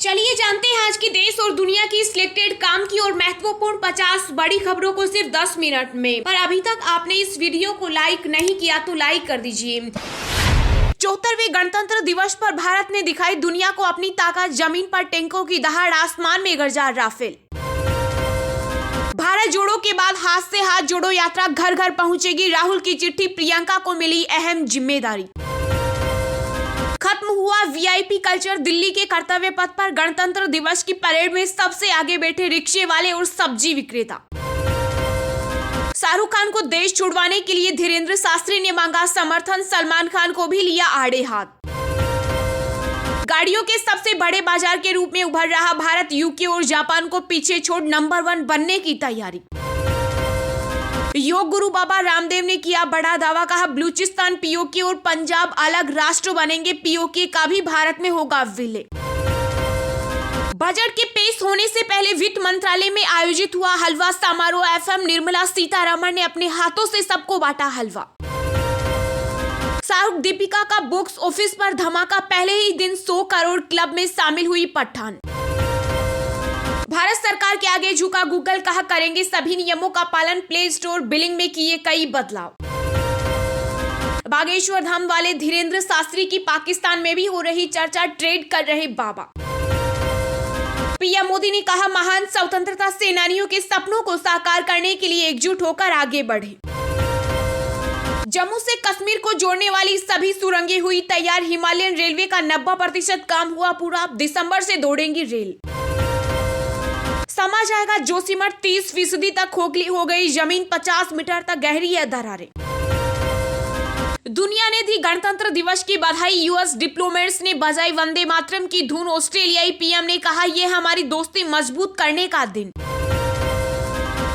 चलिए जानते हैं आज की देश और दुनिया की सिलेक्टेड काम की और महत्वपूर्ण 50 बड़ी खबरों को सिर्फ 10 मिनट में। पर अभी तक आपने इस वीडियो को लाइक नहीं किया तो लाइक कर दीजिए। 74वें गणतंत्र दिवस पर भारत ने दिखाई दुनिया को अपनी ताकत, जमीन पर टैंकों की दहाड़, आसमान में गरजा राफेल। भारत जोड़ो के बाद हाथ से हाथ जोड़ो यात्रा घर घर पहुंचेगी, राहुल की चिट्ठी, प्रियंका को मिली अहम जिम्मेदारी। खत्म हुआ वीआईपी कल्चर, दिल्ली के कर्तव्य पथ पर गणतंत्र दिवस की परेड में सबसे आगे बैठे रिक्शे वाले और सब्जी विक्रेता। शाहरुख खान को देश छुड़वाने के लिए धीरेंद्र शास्त्री ने मांगा समर्थन, सलमान खान को भी लिया आड़े हाथ। गाड़ियों के सबसे बड़े बाजार के रूप में उभर रहा भारत, यूके और जापान को पीछे छोड़ नंबर 1 बनने की तैयारी। योग गुरु बाबा रामदेव ने किया बड़ा दावा, कहा बलूचिस्तान, पीओके और पंजाब अलग राष्ट्र बनेंगे, पीओके का भी भारत में होगा विलय। बजट के पेश होने से पहले वित्त मंत्रालय में आयोजित हुआ हलवा समारोह, एफएम निर्मला सीतारमण ने अपने हाथों से सबको बांटा हलवा। शाहरुख दीपिका का बॉक्स ऑफिस पर धमाका, पहले ही दिन 100 करोड़ क्लब में शामिल हुई पठान। भारत सरकार के आगे झुका गूगल, कहा करेंगे सभी नियमों का पालन, प्ले स्टोर बिलिंग में किए कई बदलाव। बागेश्वर धाम वाले धीरेंद्र शास्त्री की पाकिस्तान में भी हो रही चर्चा, ट्रेड कर रहे बाबा। पीएम मोदी ने कहा महान स्वतंत्रता सेनानियों के सपनों को साकार करने के लिए एकजुट होकर आगे बढ़े। जम्मू से कश्मीर को जोड़ने वाली सभी सुरंगें हुई तैयार, हिमालयन रेलवे का 90% काम हुआ पूरा, दिसंबर से दौड़ेंगी रेल। समा जाएगा जोशीमठ, 30% तक खोखली हो गई जमीन, 50 मीटर तक गहरी है दरारें। दुनिया ने दी गणतंत्र दिवस की बधाई, यूएस डिप्लोमेट्स ने बजाई वंदे मातरम की धुन, ऑस्ट्रेलियाई पीएम ने कहा यह हमारी दोस्ती मजबूत करने का दिन।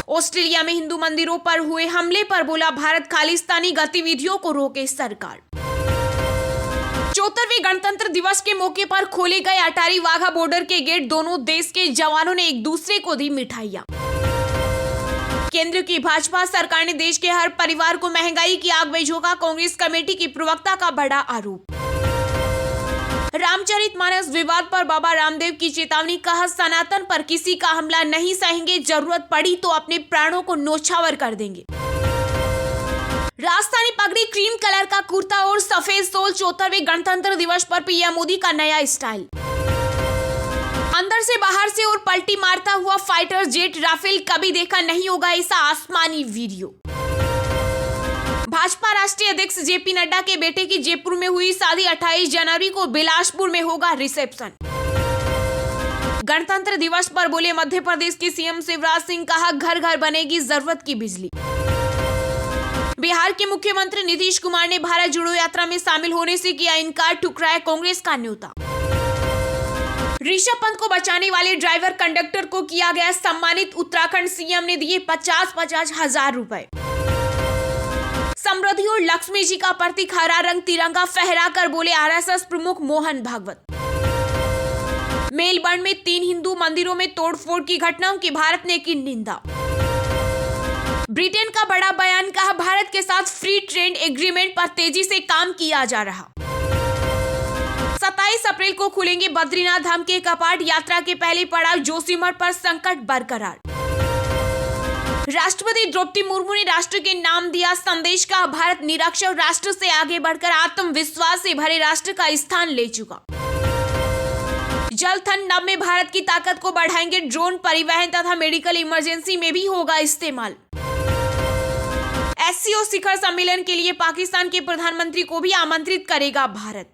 ऑस्ट्रेलिया में हिंदू मंदिरों पर हुए हमले पर बोला भारत, खालिस्तानी गतिविधियों को रोके सरकार। 74वें गणतंत्र दिवस के मौके पर खोले गए अटारी वाघा बॉर्डर के गेट, दोनों देश के जवानों ने एक दूसरे को दी मिठाइयां। केंद्र की भाजपा सरकार ने देश के हर परिवार को महंगाई की आग में झोंका, कांग्रेस कमेटी की प्रवक्ता का बड़ा आरोप। रामचरितमानस विवाद पर बाबा रामदेव की चेतावनी, कहा सनातन पर किसी का हमला नहीं सहेंगे, जरूरत पड़ी तो अपने प्राणों को न्योछावर कर देंगे। राजस्थानी पगड़ी, क्रीम कलर का कुर्ता और सफेद सोल, 74वें गणतंत्र दिवस पर पीएम मोदी का नया स्टाइल। अंदर से बाहर से और पलटी मारता हुआ फाइटर जेट राफेल, कभी देखा नहीं होगा ऐसा आसमानी वीडियो। भाजपा राष्ट्रीय अध्यक्ष जेपी नड्डा के बेटे की जयपुर में हुई शादी, 28 जनवरी को बिलासपुर में होगा रिसेप्शन। गणतंत्र दिवस पर बोले मध्य प्रदेश के सीएम शिवराज सिंह, कहा घर घर बनेगी जरूरत की बिजली। बिहार के मुख्यमंत्री नीतीश कुमार ने भारत जोड़ो यात्रा में शामिल होने से किया इनकार, ठुकराया कांग्रेस का न्योता। ऋषभ पंत को बचाने वाले ड्राइवर कंडक्टर को किया गया सम्मानित, उत्तराखंड सीएम ने दिए 50-50 हजार रुपए। समृद्धि और लक्ष्मी जी का प्रतीक हरा रंग तिरंगा फहरा कर बोले आरएसएस प्रमुख मोहन भागवत। मेलबर्न में 3 हिंदू मंदिरों में तोड़फोड़ की घटनाओं की भारत ने की निंदा। ब्रिटेन का बड़ा बयान, कहा भारत के साथ फ्री ट्रेड एग्रीमेंट पर तेजी से काम किया जा रहा। 27 अप्रैल को खुलेंगे बद्रीनाथ धाम के कपाट, यात्रा के पहले पड़ाव जोशीमठ पर संकट बरकरार। राष्ट्रपति द्रौपदी मुर्मू ने राष्ट्र के नाम दिया संदेश, का भारत निरक्षर राष्ट्र से आगे बढ़कर आत्मविश्वास से भरे राष्ट्र का स्थान ले चुका। जल थल नभ में भारत की ताकत को बढ़ाएंगे ड्रोन, परिवहन तथा मेडिकल इमरजेंसी में भी होगा इस्तेमाल। एससीओ शिखर सम्मेलन के लिए पाकिस्तान के प्रधानमंत्री को भी आमंत्रित करेगा भारत।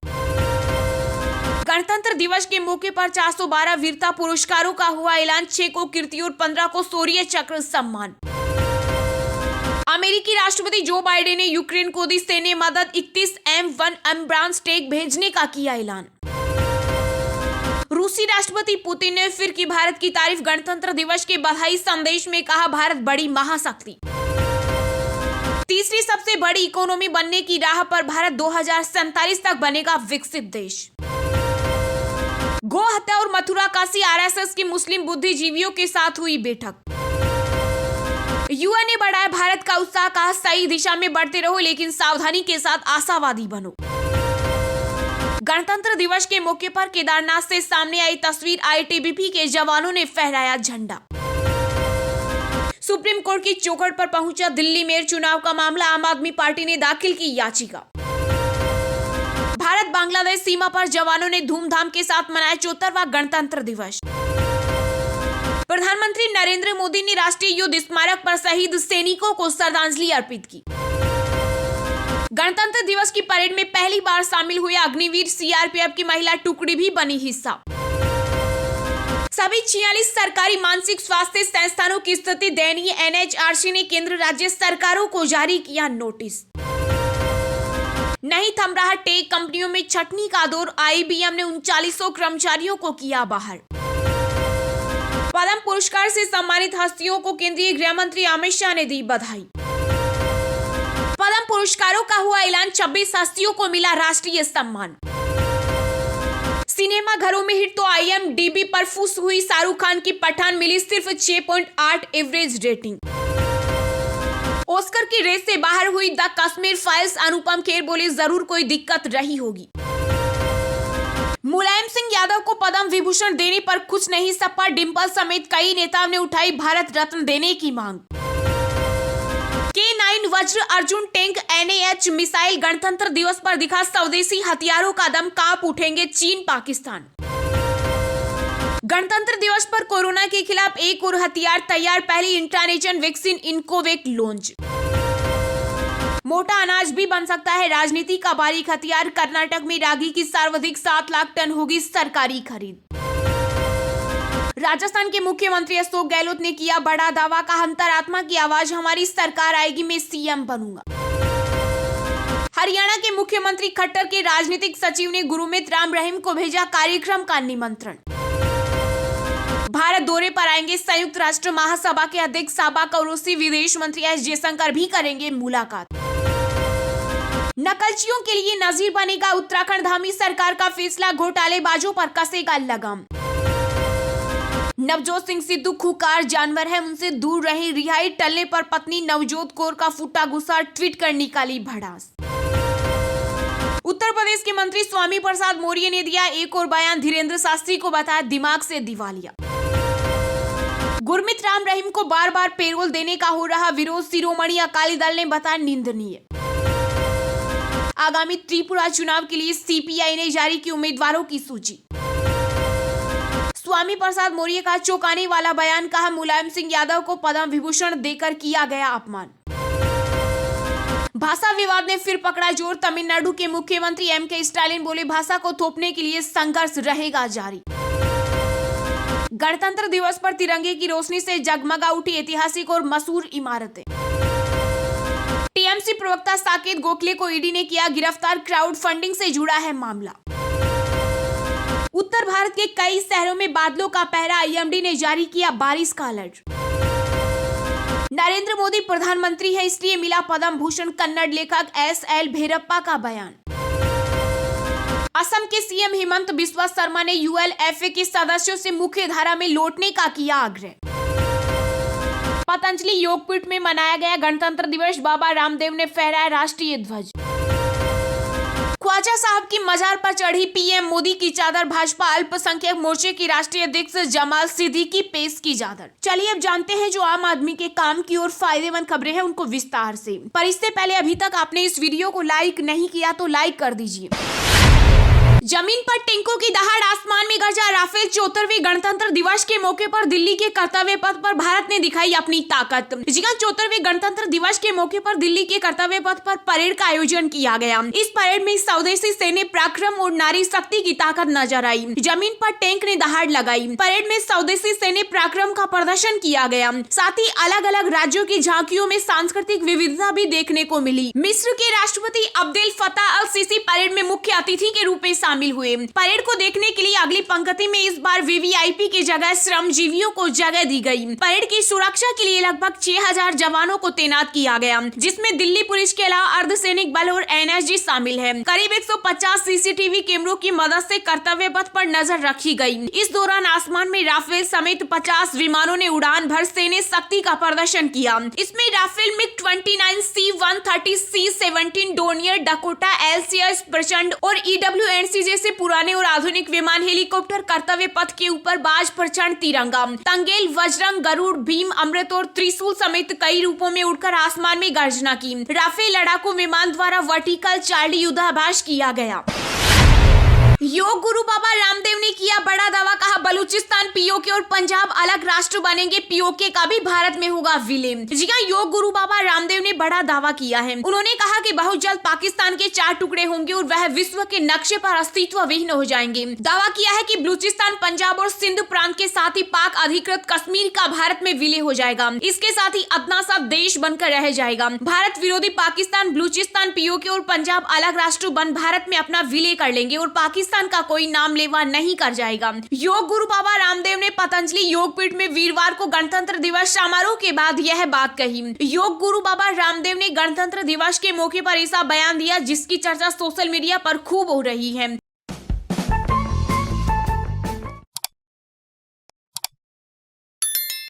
गणतंत्र दिवस के मौके पर 412 वीरता पुरस्कारों का हुआ ऐलान, 6 को कीर्ति और 15 को शौर्य चक्र सम्मान। अमेरिकी राष्ट्रपति जो बाइडेन ने यूक्रेन को दी सैन्य मदद, 31 M1 एम्ब्राम्स टैंक भेजने का किया ऐलान। रूसी राष्ट्रपति पुतिन ने फिर की भारत की तारीफ, गणतंत्र दिवस के बधाई संदेश में कहा भारत बड़ी महाशक्ति। तीसरी सबसे बड़ी इकोनॉमी बनने की राह पर भारत, 2047 तक बनेगा विकसित देश। गो हत्या और मथुरा काशी, आरएसएस की मुस्लिम बुद्धिजीवियों के साथ हुई बैठक। यूएन ने बढ़ाया भारत का उत्साह, कहा सही दिशा में बढ़ते रहो लेकिन सावधानी के साथ आशावादी बनो। गणतंत्र दिवस के मौके पर केदारनाथ से सामने आई तस्वीर, आईटीबीपी के जवानों ने फहराया झंडा। सुप्रीम कोर्ट की चौखट पर पहुंचा दिल्ली मेयर चुनाव का मामला, आम आदमी पार्टी ने दाखिल की याचिका। भारत बांग्लादेश सीमा पर जवानों ने धूमधाम के साथ मनाया 74वां गणतंत्र दिवस। प्रधानमंत्री नरेंद्र मोदी ने राष्ट्रीय युद्ध स्मारक पर शहीद सैनिकों को श्रद्धांजलि अर्पित की। गणतंत्र दिवस की परेड में पहली बार शामिल हुए अग्निवीर, सीआरपीएफ की महिला टुकड़ी भी बनी हिस्सा। सभी 46 सरकारी मानसिक स्वास्थ्य संस्थानों की स्थिति दयनीय, एनएचआरसी ने केंद्र राज्य सरकारों को जारी किया नोटिस। नहीं थम रहा टेक कंपनियों में छटनी का दौर, आईबीएम ने 3900 कर्मचारियों को किया बाहर। पद्म पुरस्कार से सम्मानित हस्तियों को केंद्रीय गृह मंत्री अमित शाह ने दी बधाई। पद्म पुरस्कारों का हुआ ऐलान, 26 हस्तियों को मिला राष्ट्रीय सम्मान। सिनेमा घरों में हिट तो IMDb पर फुस हुई शाहरुख खान की पठान, मिली सिर्फ 6.8 एवरेज रेटिंग। ऑस्कर की रेस से बाहर हुई द कश्मीर फाइल्स, अनुपम खेर बोले जरूर कोई दिक्कत रही होगी। मुलायम सिंह यादव को पद्म विभूषण देने पर कुछ नहीं सपा, डिंपल समेत कई नेताओं ने उठाई भारत रत्न देने की मांग। K9 वज्र अर्जुन टैंक NAH मिसाइल, गणतंत्र दिवस पर दिखा स्वदेशी हथियारों का दम, कांप उठेंगे चीन पाकिस्तान। गणतंत्र दिवस पर कोरोना के खिलाफ एक और हथियार तैयार, पहली इंट्रानेशन वैक्सीन इनकोवेक लॉन्च। मोटा अनाज भी बन सकता है राजनीति का बारीक हथियार, कर्नाटक में रागी की सर्वाधिक 7 लाख टन होगी सरकारी खरीद। राजस्थान के मुख्यमंत्री अशोक गहलोत ने किया बड़ा दावा, का अंतरात्मा की आवाज हमारी सरकार आएगी, मैं सीएम बनूंगा। हरियाणा के मुख्यमंत्री खट्टर के राजनीतिक सचिव ने गुरमीत राम रहीम को भेजा कार्यक्रम का निमंत्रण। भारत दौरे पर आएंगे संयुक्त राष्ट्र महासभा के अध्यक्ष साबा कौरोसी, विदेश मंत्री एस जयशंकर भी करेंगे मुलाकात। नकलचियों के लिए नजीर बनेगा उत्तराखंड, धामी सरकार का फैसला, घोटालेबाजों पर कसेगा लगाम। नवजोत सिंह सिद्धू खूंखार जानवर है, उनसे दूर रहे, रिहाई टलने पर पत्नी नवजोत कौर का फूटा गुस्सा, ट्वीट कर निकाली भड़ास। उत्तर प्रदेश के मंत्री स्वामी प्रसाद मौर्य ने दिया एक और बयान, धीरेन्द्र शास्त्री को बताया दिमाग से दिवालिया। गुरमीत राम रहीम को बार बार पेरोल देने का हो रहा विरोध, शिरोमणि अकाली दल ने बताया निंदनीय। आगामी त्रिपुरा चुनाव के लिए सीपीआई ने जारी की उम्मीदवारों की सूची। स्वामी प्रसाद मौर्य का चौंकाने वाला बयान, कहा मुलायम सिंह यादव को पद्म विभूषण देकर किया गया अपमान। भाषा विवाद ने फिर पकड़ा जोर, तमिलनाडु के मुख्यमंत्री MK स्टालिन बोले भाषा को थोपने के लिए संघर्ष रहेगा जारी। गणतंत्र दिवस पर तिरंगे की रोशनी से जगमगा उठी ऐतिहासिक और मशहूर इमारतें। टीएमसी प्रवक्ता साकेत गोखले को ईडी ने किया गिरफ्तार, क्राउड फंडिंग से जुड़ा है मामला। उत्तर भारत के कई शहरों में बादलों का पहरा, IMD ने जारी किया बारिश का अलर्ट। नरेंद्र मोदी प्रधानमंत्री है इसलिए मिला पद्म भूषण, कन्नड़ लेखक SL भैरप्पा का बयान। असम के सीएम हेमंत बिस्वा शर्मा ने ULFA के सदस्यों से मुख्य धारा में लौटने का किया आग्रह। पतंजलि योगपीठ में मनाया गया गणतंत्र दिवस, बाबा रामदेव ने फहराया राष्ट्रीय ध्वज। ख्वाजा साहब की मजार पर चढ़ी PM मोदी की चादर, भाजपा अल्पसंख्यक मोर्चे की राष्ट्रीय अध्यक्ष जमाल सिद्दीकी पेश की चादर। चलिए अब जानते हैं जो आम आदमी के काम की और फायदेमंद खबरें हैं उनको विस्तार से। पर इससे पहले अभी तक आपने इस वीडियो को लाइक नहीं किया तो लाइक कर दीजिए। जमीन पर टैंकों की दहाड़, आसमान में गरजा राफेल, 74वें गणतंत्र दिवस के मौके पर दिल्ली के कर्तव्य पथ पर भारत ने दिखाई अपनी ताकत। जी हां, 74वें गणतंत्र दिवस के मौके पर दिल्ली के कर्तव्य पथ पर परेड का आयोजन किया गया। इस परेड में स्वदेशी सैन्य पराक्रम और नारी शक्ति की ताकत नजर आई। जमीन पर टैंक ने दहाड़ लगाई। परेड में स्वदेशी सैन्य पराक्रम का प्रदर्शन किया गया, साथ ही अलग अलग राज्यों की झांकियों में सांस्कृतिक विविधता भी देखने को मिली। मिस्र के राष्ट्रपति अब्देल फताह अल सीसी परेड में मुख्य अतिथि के रूप में शामिल हुए। परेड को देखने के लिए अगली पंक्ति में इस बार VVIP की जगह श्रमजीवियों को जगह दी गई। परेड की सुरक्षा के लिए लगभग 6000 जवानों को तैनात किया गया, जिसमें दिल्ली पुलिस के अलावा अर्धसैनिक बल और NSG शामिल है। करीब 150 CCTV कैमरों की मदद से कर्तव्य पथ पर नजर रखी गई। इस दौरान आसमान में राफेल समेत 50 विमानों ने उड़ान भर सैन्य शक्ति का प्रदर्शन किया। इसमें Rafale MiG-29, C-130, C-17 Donear, Dakota, LCS प्रचंड और EWNC जैसे पुराने और आधुनिक विमान, हेलीकॉप्टर, कर्तव्य पथ के ऊपर बाज प्रचंड तिरंगा, तंगेल, वज्रंग, गरुड़, भीम, अमृत और त्रिशूल समेत कई रूपों में उड़कर आसमान में गर्जना की। राफेल लड़ाकू विमान द्वारा वर्टिकल चार्ली युद्धाभ्यास किया गया। योग गुरु बाबा रामदेव ने किया बड़ा दावा, कहा बलूचिस्तान, पीओके और पंजाब अलग राष्ट्र बनेंगे, पीओके का भी भारत में होगा विलय। जी हां, योग गुरु बाबा रामदेव ने बड़ा दावा किया है। उन्होंने कहा कि बहुत जल्द पाकिस्तान के 4 टुकड़े होंगे और वह विश्व के नक्शे पर अस्तित्व विहीन हो जाएंगे। दावा किया है कि बलूचिस्तान, पंजाब और सिंध प्रांत के साथ ही पाक अधिकृत कश्मीर का भारत में विलय हो जाएगा। इसके साथ ही अपना सा देश बनकर रह जाएगा। भारत विरोधी पाकिस्तान, बलूचिस्तान, पीओके और पंजाब अलग राष्ट्र बन भारत में अपना विलय कर लेंगे और पाकिस्तान का कोई नाम लेवा नहीं कर जाएगा। योग गुरु बाबा रामदेव ने पतंजलि योगपीठ में वीरवार को गणतंत्र दिवस समारोह के बाद यह बात कही। योग गुरु बाबा रामदेव ने गणतंत्र दिवस के मौके पर ऐसा बयान दिया जिसकी चर्चा सोशल मीडिया पर खूब हो रही है।